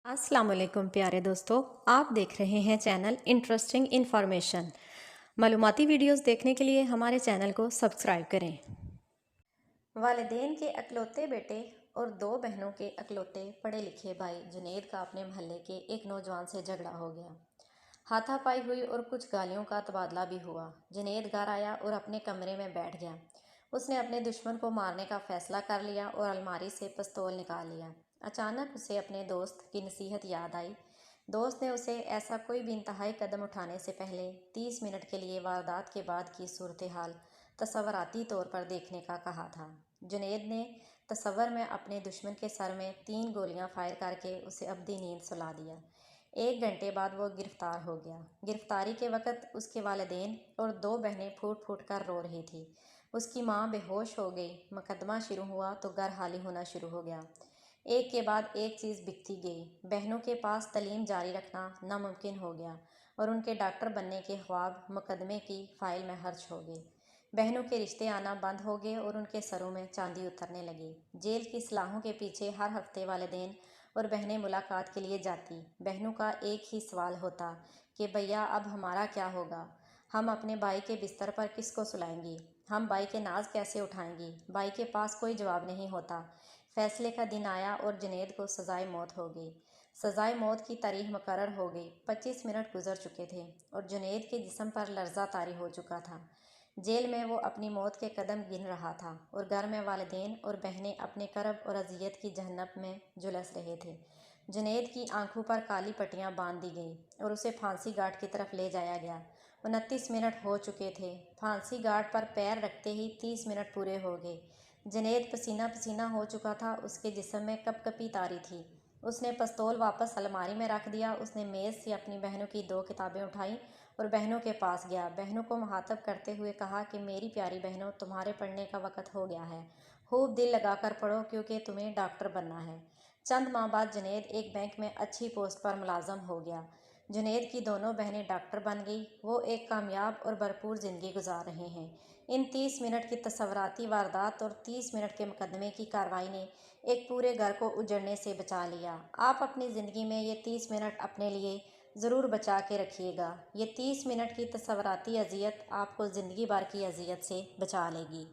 अस्सलाम वालेकुम प्यारे दोस्तों, आप देख रहे हैं चैनल इंटरेस्टिंग इन्फॉर्मेशन। मालूमाती वीडियोस देखने के लिए हमारे चैनल को सब्सक्राइब करें। वालिदैन के अकलौते बेटे और दो बहनों के अकलौते पढ़े लिखे भाई जुनेद का अपने मोहल्ले के एक नौजवान से झगड़ा हो गया। हाथापाई हुई और कुछ गालियों का तबादला भी हुआ। जुनेद घर आया और अपने कमरे में बैठ गया। उसने अपने दुश्मन को मारने का फैसला कर लिया और अलमारी से पिस्तौल निकाल लिया। अचानक उसे अपने दोस्त की नसीहत याद आई। दोस्त ने उसे ऐसा कोई भी इंतहाई कदम उठाने से पहले 30 मिनट के लिए वारदात के बाद की सूरत हाल तसव्वुराती तौर पर देखने का कहा था। जुनेद ने तसव्वुर में अपने दुश्मन के सर में 3 गोलियां फायर करके उसे अब्दी नींद सुला दिया। 1 घंटे बाद वो गिरफ्तार हो गया। गिरफ्तारी के वक़्त उसके वालिदैन और 2 बहनें फूट फूट कर रो रही थी। उसकी माँ बेहोश हो गई। मुकदमा शुरू हुआ तो घर खाली होना शुरू हो गया। एक के बाद एक चीज़ बिकती गई। बहनों के पास तालीम जारी रखना नामुमकिन हो गया और उनके डॉक्टर बनने के ख्वाब मुकदमे की फ़ाइल में खर्च हो गए। बहनों के रिश्ते आना बंद हो गए और उनके सरों में चांदी उतरने लगी। जेल की सलाहों के पीछे हर हफ्ते वालिदैन और बहनें मुलाकात के लिए जाती। बहनों का एक ही सवाल होता कि भैया अब हमारा क्या होगा, हम अपने भाई के बिस्तर पर किसको सुलाएंगी, हम भाई के नाज कैसे उठाएंगी। भाई के पास कोई जवाब नहीं होता। फैसले का दिन आया और जुनेद को सजाए मौत हो गई। सजाए मौत की तारीख मुकर्रर हो गई। 25 मिनट गुजर चुके थे और जुनेद के जिस्म पर लर्जा तारी हो चुका था। जेल में वो अपनी मौत के कदम गिन रहा था और घर में वालिदैन और बहनें अपने करब और अजियत की जहन्नम में झुलस रहे थे। जुनेद की आंखों पर काली पट्टियां बांध दी गई और उसे फांसी घाट की तरफ ले जाया गया। 29 मिनट हो चुके थे। फांसी घाट पर पैर रखते ही 30 मिनट पूरे हो गए। जुनेद पसीना पसीना हो चुका था। उसके जिस्म में कपकपी तारी थी। उसने पिस्तौल वापस अलमारी में रख दिया। उसने मेज़ से अपनी बहनों की 2 किताबें उठाई और बहनों के पास गया। बहनों को मुखातब करते हुए कहा कि मेरी प्यारी बहनों, तुम्हारे पढ़ने का वक़्त हो गया है। खूब दिल लगाकर पढ़ो क्योंकि तुम्हें डॉक्टर बनना है। चंद माह बाद जुनेद एक बैंक में अच्छी पोस्ट पर मुलाजम हो गया। जुनेद की दोनों बहनें डॉक्टर बन गई। वो एक कामयाब और भरपूर ज़िंदगी गुजार रहे हैं। इन 30 मिनट की तसव्वुराती वारदात और 30 मिनट के मुकदमे की कार्रवाई ने एक पूरे घर को उजड़ने से बचा लिया। आप अपनी ज़िंदगी में ये 30 मिनट अपने लिए ज़रूर बचा के रखिएगा। ये 30 मिनट की तसव्वुराती अजियत आपको ज़िंदगी भर की अजियत से बचा लेगी।